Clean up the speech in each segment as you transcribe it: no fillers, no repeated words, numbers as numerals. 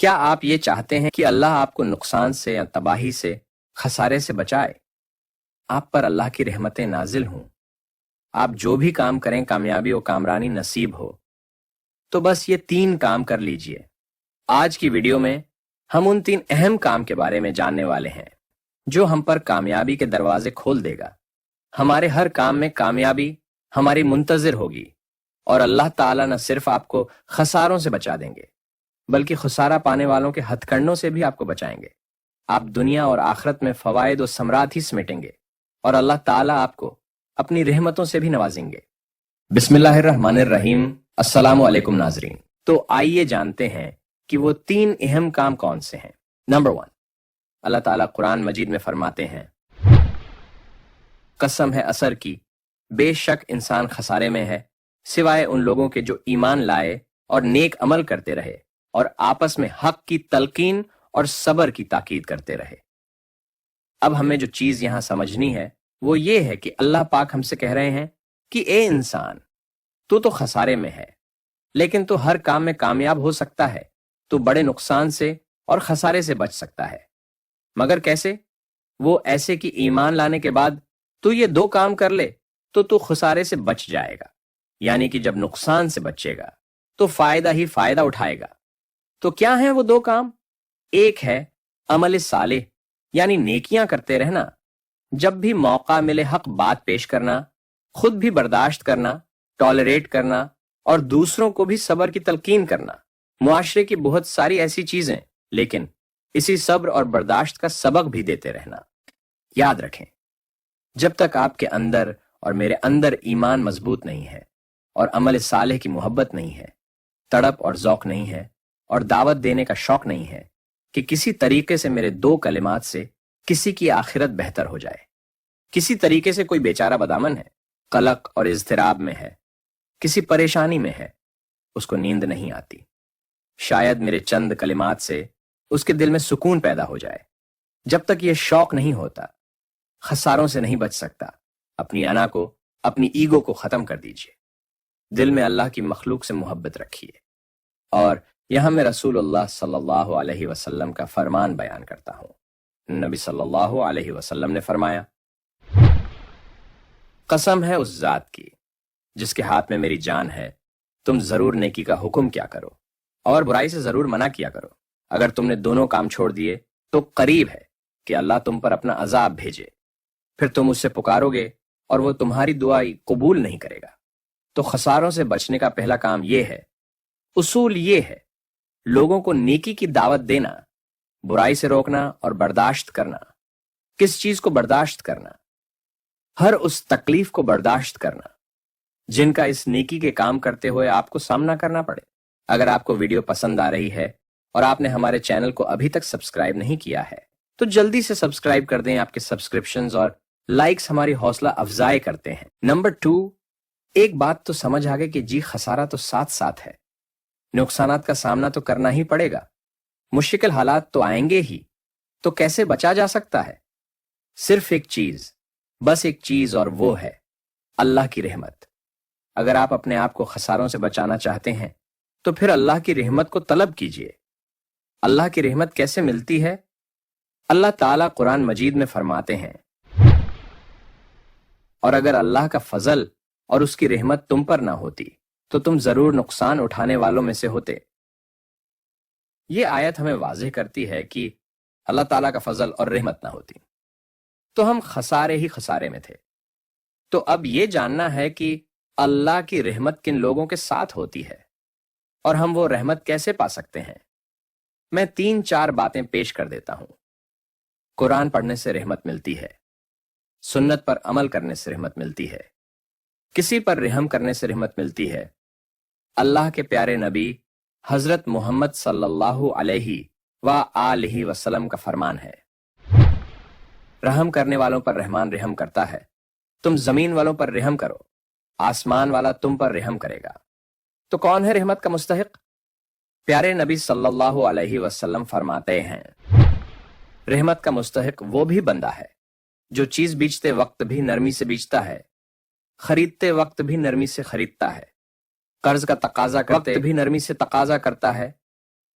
کیا آپ یہ چاہتے ہیں کہ اللہ آپ کو نقصان سے یا تباہی سے، خسارے سے بچائے؟ آپ پر اللہ کی رحمتیں نازل ہوں، آپ جو بھی کام کریں کامیابی و کامرانی نصیب ہو۔ تو بس یہ 3 کام کر لیجئے۔ آج کی ویڈیو میں ہم ان 3 اہم کام کے بارے میں جاننے والے ہیں جو ہم پر کامیابی کے دروازے کھول دے گا۔ ہمارے ہر کام میں کامیابی ہماری منتظر ہوگی، اور اللہ تعالیٰ نہ صرف آپ کو خساروں سے بچا دیں گے بلکہ خسارہ پانے والوں کے ہتھ کنڈوں سے بھی آپ کو بچائیں گے۔ آپ دنیا اور آخرت میں فوائد و ثمرات ہی سمیٹیں گے، اور اللہ تعالیٰ آپ کو اپنی رحمتوں سے بھی نوازیں گے۔ بسم اللہ الرحمن الرحیم۔ السلام علیکم ناظرین۔ تو آئیے جانتے ہیں کہ وہ 3 اہم کام کون سے ہیں۔ نمبر 1، اللہ تعالیٰ قرآن مجید میں فرماتے ہیں، قسم ہے عصر کی، بے شک انسان خسارے میں ہے سوائے ان لوگوں کے جو ایمان لائے اور نیک عمل کرتے رہے اور آپس میں حق کی تلقین اور صبر کی تاکید کرتے رہے۔ اب ہمیں جو چیز یہاں سمجھنی ہے وہ یہ ہے کہ اللہ پاک ہم سے کہہ رہے ہیں کہ اے انسان، تو خسارے میں ہے، لیکن تو ہر کام میں کامیاب ہو سکتا ہے، تو بڑے نقصان سے اور خسارے سے بچ سکتا ہے۔ مگر کیسے؟ وہ ایسے کہ ایمان لانے کے بعد تو یہ 2 کام کر لے تو خسارے سے بچ جائے گا، یعنی کہ جب نقصان سے بچے گا تو فائدہ ہی فائدہ اٹھائے گا۔ تو کیا ہیں وہ 2 کام؟ ایک ہے عمل صالح، یعنی نیکیاں کرتے رہنا، جب بھی موقع ملے حق بات پیش کرنا، خود بھی برداشت کرنا، ٹالریٹ کرنا، اور دوسروں کو بھی صبر کی تلقین کرنا۔ معاشرے کی بہت ساری ایسی چیزیں، لیکن اسی صبر اور برداشت کا سبق بھی دیتے رہنا۔ یاد رکھیں، جب تک آپ کے اندر اور میرے اندر ایمان مضبوط نہیں ہے اور عمل صالح کی محبت نہیں ہے، تڑپ اور ذوق نہیں ہے، اور دعوت دینے کا شوق نہیں ہے کہ کسی طریقے سے میرے 2 کلمات سے کسی کی آخرت بہتر ہو جائے، کسی طریقے سے کوئی بیچارہ بدامن ہے، قلق اور اضطراب میں ہے، کسی پریشانی میں ہے، اس کو نیند نہیں آتی، شاید میرے چند کلمات سے اس کے دل میں سکون پیدا ہو جائے۔ جب تک یہ شوق نہیں ہوتا، خساروں سے نہیں بچ سکتا۔ اپنی انا کو، اپنی ایگو کو ختم کر دیجئے، دل میں اللہ کی مخلوق سے محبت رکھیے۔ اور یہاں میں رسول اللہ صلی اللہ علیہ وسلم کا فرمان بیان کرتا ہوں۔ نبی صلی اللہ علیہ وسلم نے فرمایا، قسم ہے اس ذات کی جس کے ہاتھ میں میری جان ہے، تم ضرور نیکی کا حکم کیا کرو اور برائی سے ضرور منع کیا کرو۔ اگر تم نے دونوں کام چھوڑ دیے تو قریب ہے کہ اللہ تم پر اپنا عذاب بھیجے، پھر تم اس سے پکارو گے اور وہ تمہاری دعائی قبول نہیں کرے گا۔ تو خساروں سے بچنے کا پہلا کام یہ ہے، اصول یہ ہے، لوگوں کو نیکی کی دعوت دینا، برائی سے روکنا اور برداشت کرنا۔ کس چیز کو برداشت کرنا؟ ہر اس تکلیف کو برداشت کرنا جن کا اس نیکی کے کام کرتے ہوئے آپ کو سامنا کرنا پڑے۔ اگر آپ کو ویڈیو پسند آ رہی ہے اور آپ نے ہمارے چینل کو ابھی تک سبسکرائب نہیں کیا ہے تو جلدی سے سبسکرائب کر دیں۔ آپ کے سبسکرپشنز اور لائکس ہماری حوصلہ افزائی کرتے ہیں۔ نمبر 2، ایک بات تو سمجھ آگے کہ جی خسارہ تو ساتھ ساتھ ہے، نقصانات کا سامنا تو کرنا ہی پڑے گا، مشکل حالات تو آئیں گے ہی، تو کیسے بچا جا سکتا ہے؟ صرف ایک چیز، بس ایک چیز، اور وہ ہے اللہ کی رحمت۔ اگر آپ اپنے آپ کو خساروں سے بچانا چاہتے ہیں تو پھر اللہ کی رحمت کو طلب کیجئے۔ اللہ کی رحمت کیسے ملتی ہے؟ اللہ تعالیٰ قرآن مجید میں فرماتے ہیں، اور اگر اللہ کا فضل اور اس کی رحمت تم پر نہ ہوتی تو تم ضرور نقصان اٹھانے والوں میں سے ہوتے۔ یہ آیت ہمیں واضح کرتی ہے کہ اللہ تعالیٰ کا فضل اور رحمت نہ ہوتی تو ہم خسارے ہی خسارے میں تھے۔ تو اب یہ جاننا ہے کہ اللہ کی رحمت کن لوگوں کے ساتھ ہوتی ہے اور ہم وہ رحمت کیسے پا سکتے ہیں۔ میں 3-4 باتیں پیش کر دیتا ہوں۔ قرآن پڑھنے سے رحمت ملتی ہے، سنت پر عمل کرنے سے رحمت ملتی ہے، کسی پر رحم کرنے سے رحمت ملتی ہے۔ اللہ کے پیارے نبی حضرت محمد صلی اللہ علیہ وآلہ وسلم کا فرمان ہے، رحم کرنے والوں پر رحمان رحم کرتا ہے۔ تم زمین والوں پر رحم کرو، آسمان والا تم پر رحم کرے گا۔ تو کون ہے رحمت کا مستحق؟ پیارے نبی صلی اللہ علیہ وسلم فرماتے ہیں، رحمت کا مستحق وہ بھی بندہ ہے جو چیز بیچتے وقت بھی نرمی سے بیچتا ہے، خریدتے وقت بھی نرمی سے خریدتا ہے، قرض کا تقاضا کرتے بھی نرمی سے تقاضا کرتا ہے،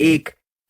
1,